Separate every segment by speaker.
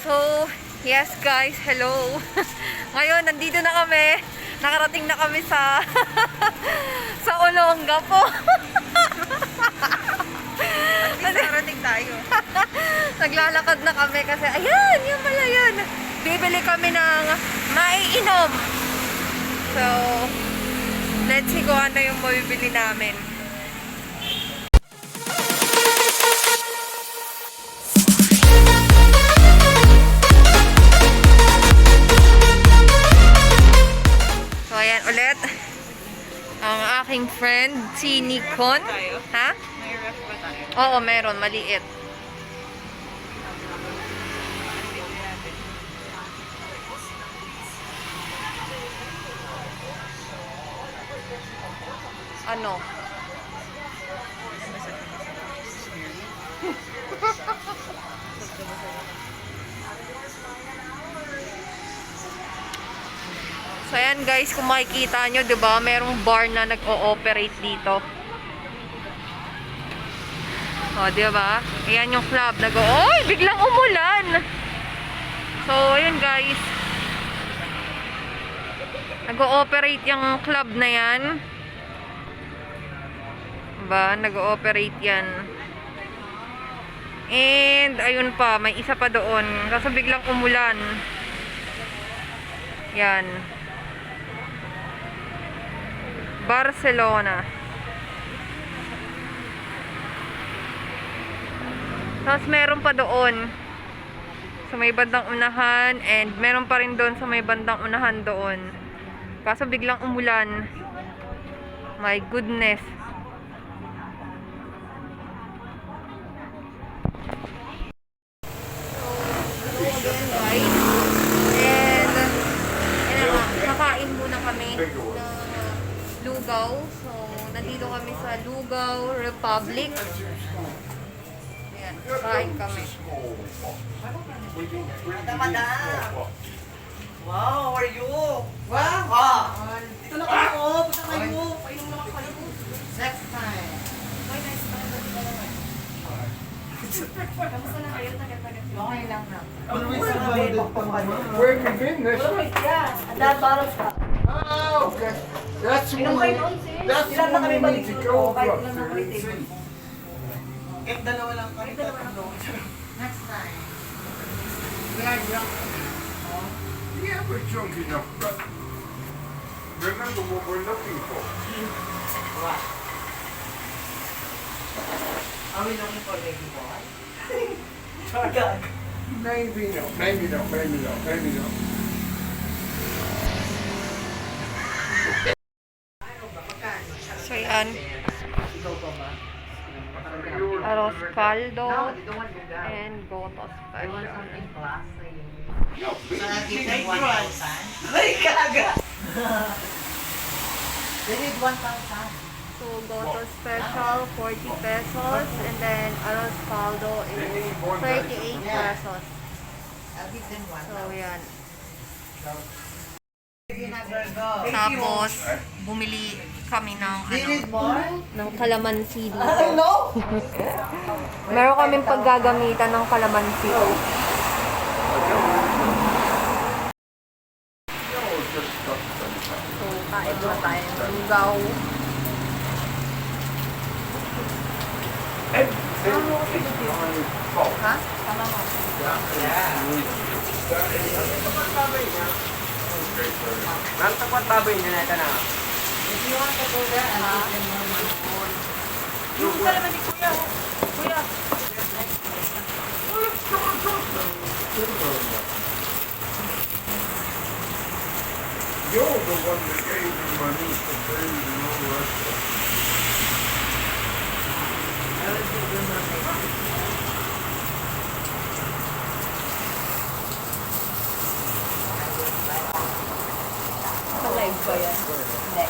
Speaker 1: So, yes guys, hello. Ngayon, nandito na kami. Nakarating na kami sa sa Olonga po.
Speaker 2: At least nakarating tayo.
Speaker 1: Naglalakad na kami kasi, ayan, yung pala yun. Bibili kami ng maiinom. So, let's see kung ano yung mabibili namin. So, ayan ulit. Ang aking friend, si Nikon. Ha?
Speaker 2: May ref ba tayo?
Speaker 1: Oo, meron. Maliit. Ano? So, ayan guys, kung makikita nyo, diba, merong bar na nag-o-operate dito. O, diba? Ayan yung club. Oy, biglang umulan! So, ayun guys. Nag-o-operate yung club na yan. Diba? Nag-o-operate yan. And, ayun pa, may isa pa doon. Kaso biglang umulan. Yan. Barcelona. Tapos meron pa doon sa may bandang unahan, and meron pa rin doon sa may bandang unahan doon. Kaso biglang umulan. My goodness. So again guys. And kakain muna kami ng lugaw. So, nandito kami sa Lugaw Republic. Ayan, kain kami.
Speaker 2: Madam! Wow, how are you? Wow! Dito na kayo! Punta kayo! Painom naman kayo! Next time! Okay, nice time. Kamusta na kayo? Tagat-tagat. Okay lang na.
Speaker 3: Where have you been this?
Speaker 2: Yeah, and that bottles ka.
Speaker 3: Oh, okay. That's
Speaker 2: Inom
Speaker 3: when
Speaker 2: kayo
Speaker 3: we,
Speaker 2: noon, sis.
Speaker 3: that's
Speaker 2: Ilan na kami
Speaker 3: when we
Speaker 2: balik
Speaker 3: need to
Speaker 2: dito?
Speaker 3: go
Speaker 2: Kahit
Speaker 3: up
Speaker 2: ilan na
Speaker 3: there
Speaker 2: kami
Speaker 3: and
Speaker 2: table.
Speaker 3: see.
Speaker 2: Dalawa lang kami. Dalawa lang doon. Next time.
Speaker 3: Yeah, we're drunk enough, but remember what we're looking for.
Speaker 2: What? Are we looking for baby boy? Tagag.
Speaker 3: Maybe not, maybe not, maybe not, maybe not.
Speaker 1: So, yan. Arroz caldo and gotos special.
Speaker 2: Ay, kaga! They need 1,000.
Speaker 1: So, gotos special, 40 pesos. And then, arroz caldo is 38 pesos.
Speaker 2: I'll give them one.
Speaker 1: So, yan.
Speaker 2: Tapos,
Speaker 1: Tapos, bumili kami ng,
Speaker 2: they need more?
Speaker 1: ng kalamansi dito.
Speaker 2: No!
Speaker 1: Meron kaming paggagamitan ng kalamansi. So, kain na tayo ng lugaw. Ha? Tama mo.
Speaker 4: Nantang tabay niya na ito na.
Speaker 2: If you want to go there, I'll give them more. Yung kalaman ni Kuya. Kuya.
Speaker 3: You're the one that gave me money for food and all the rest of it.
Speaker 2: I will give them more.
Speaker 1: Live ba yan? Hindi.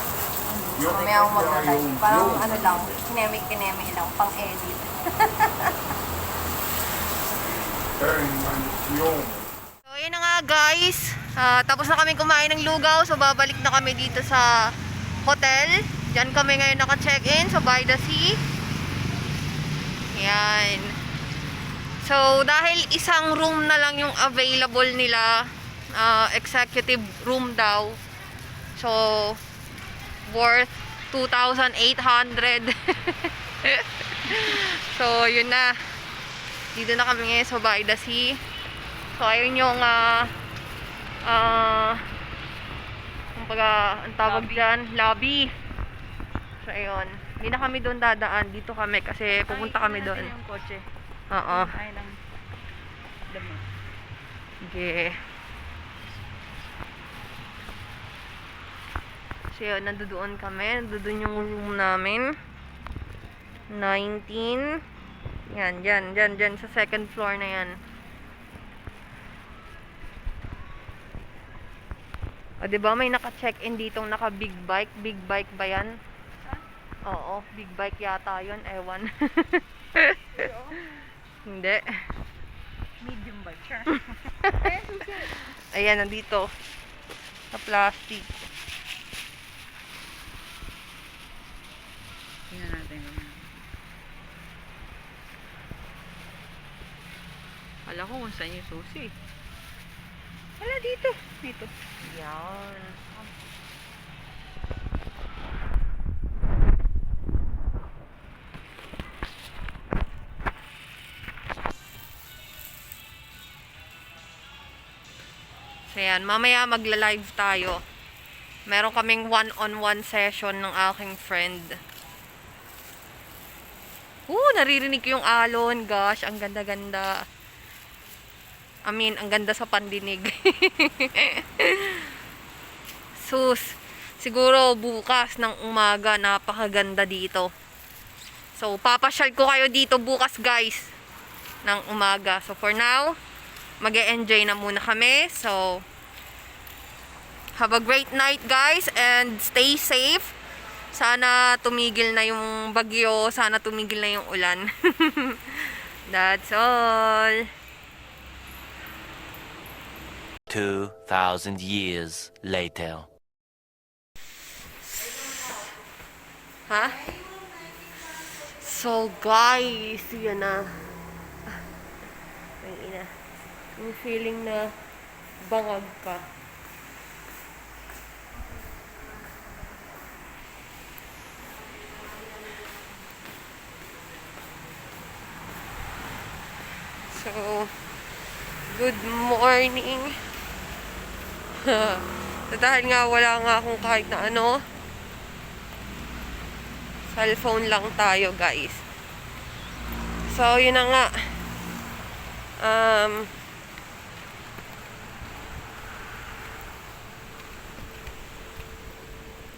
Speaker 3: You're
Speaker 1: Mamaya akong mag-live.
Speaker 3: you're-
Speaker 1: Parang
Speaker 3: you're-
Speaker 1: ano lang, kineme-kineme lang, pang-edit.
Speaker 3: Very mansion.
Speaker 1: So, yun na nga guys. Tapos na kami kumain ng lugaw. So, babalik na kami dito sa hotel. Diyan kami ngayon naka-check-in sa By the Sea. Yan. So, dahil isang room na lang yung available nila, executive room daw. So, worth 2,800. So, yun na. Dito na kami ngayon sa By the Sea. So, ayun yung kumbaga, ang tawag dyan, lobby. So, ayun. Hindi na kami doon dadaan. Dito kami kasi pupunta kami doon.
Speaker 2: Yung kotse.
Speaker 1: Oo.
Speaker 2: Ay lang. Dami.
Speaker 1: Okay. So, yun, nandoon kami. Nandoon yung room namin. 19. Yan, dyan. Sa second floor na yan. O, diba may naka-check-in ditong naka-big bike? Big bike ba yan? Oo, big bike yata yun. Ewan. Hindi.
Speaker 2: Medium bike. Sure.
Speaker 1: Ayan, nandito. Sa plastic.
Speaker 2: Tingnan natin. Alam ko kung saan yung susi. Wala dito. Dito.
Speaker 1: Yan. So yan, mamaya magla-live tayo. Meron kaming one-on-one session ng aking friend. Naririnig ko yung alon. Gosh, ang ganda-ganda. Ang ganda sa pandinig. Sus, siguro bukas ng umaga, napakaganda dito. So, papasyal ko kayo dito bukas, guys, ng umaga. So, for now, mag-e-enjoy na muna kami. So, have a great night, guys, and stay safe. Sana tumigil na yung bagyo, sana tumigil na yung ulan. That's all.
Speaker 5: 2,000 years later.
Speaker 1: Ha? So, guys, yan na. Ay, ina. Yung feeling na bangag ka. So, good morning. So, dahil nga wala nga akong kahit na ano, cellphone lang tayo, guys. So, yun na nga.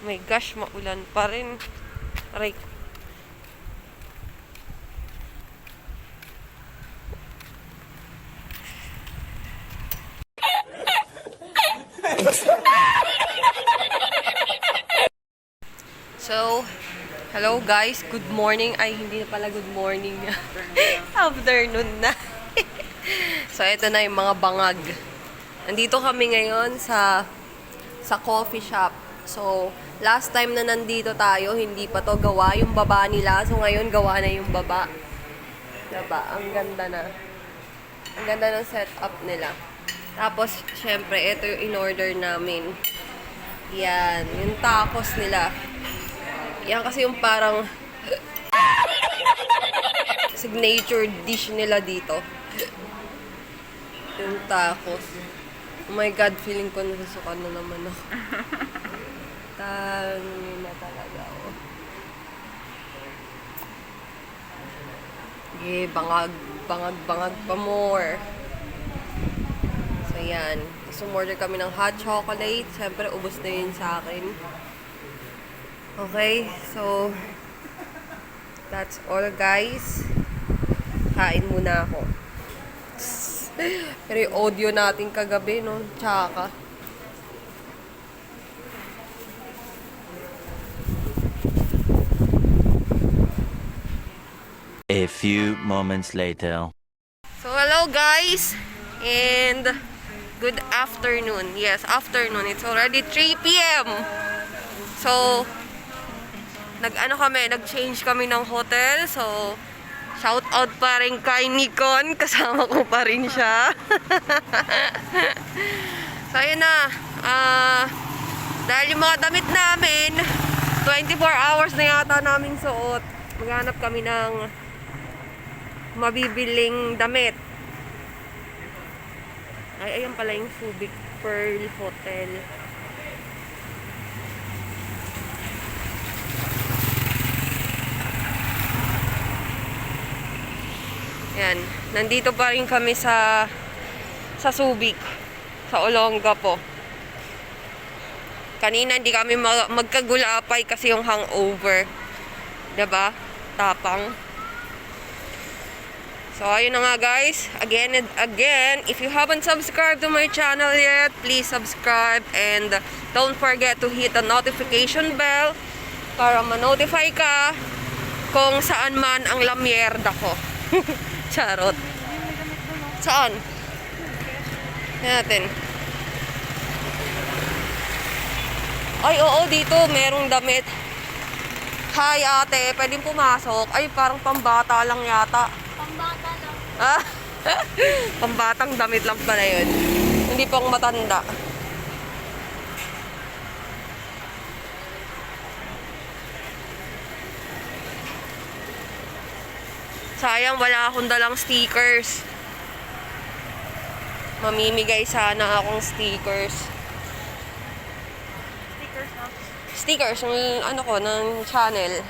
Speaker 1: My gosh, maulan pa rin. Aray. So, hello guys, good morning. Ay, hindi na pala good morning. Afternoon na. So, ito na yung mga bangag. Nandito kami ngayon sa coffee shop. So, last time na nandito tayo, hindi pa to gawa yung baba nila. So, ngayon gawa na yung baba. Diba? Ang ganda na. Ang ganda ng setup nila. Tapos, syempre, ito yung in-order namin. Yan. Yung tacos nila. Yan kasi yung parang signature dish nila dito. Yung tacos. Oh my God, feeling ko nasusukan na naman ako. Tangi na talaga ako. Bangag pa more. So, yan. So, order kami ng hot chocolate. Siyempre, ubos na yun sa akin. Okay, so that's all, guys. Kain muna ako. Pero yung audio natin kagabi, no? Tsaka.
Speaker 5: A few moments later.
Speaker 1: So, hello, guys. And good afternoon. Yes, afternoon. It's already 3 p.m. So, nag-change kami ng hotel. So, Shout out pa rin kay Nikon. Kasama ko pa rin siya. So, ayun na. Dahil yung mga damit namin, 24 hours na yata namin suot. Maghanap kami ng mabibiling damit. Ay, ayun pala yung Subic Pearl Hotel. Yan. Nandito pa rin kami sa Subic. Sa Olongapo. Kanina hindi kami magkagulapay kasi yung hangover. Diba? Tapang. So, ayun na nga guys. Again and again, if you haven't subscribed to my channel yet, please subscribe and don't forget to hit the notification bell para ma-notify ka kung saan man ang lamyerda ko. Charot. Saan? Tingnan natin. Ay, oo, dito merong damit. Hi, ate. Pwedeng pumasok. Ay, parang pambata lang yata.
Speaker 6: Pambata lang.
Speaker 1: Ah? Pambatang damit lang pala yun. Hindi pang matanda. Sayang, wala akong dalang stickers. Mamimigay sana akong stickers.
Speaker 6: Stickers na.
Speaker 1: Stickers, ng ano ko, ng channel.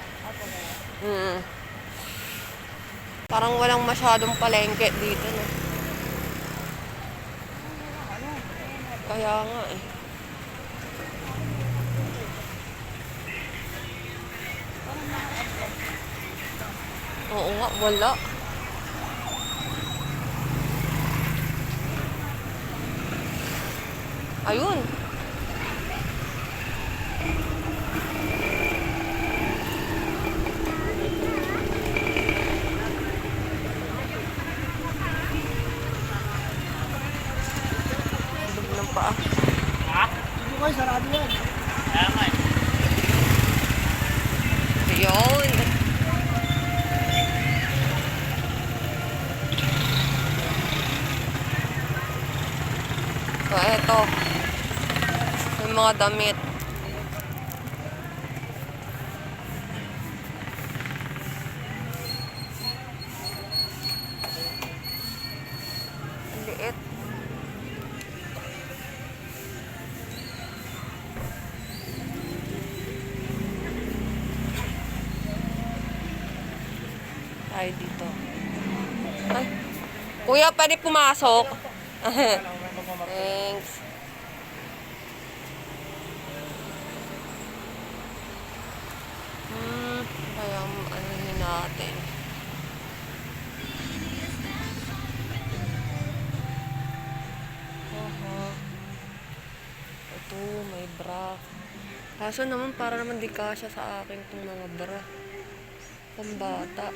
Speaker 1: Parang walang masyadong palengke dito, no? Kaya nga, eh. Oo nga, wala. Ayun. Loob ng paa.
Speaker 2: Hindi ko sarado yan.
Speaker 1: Ayun. So, eto. Yung mga damit. Ang liit. Tayo dito. Ay. Kuya, pwede pumasok? Thanks. Kaya ano natin. Ito, may bra. Kaso naman, para naman di kasya sa akin itong mga bra. Pambata.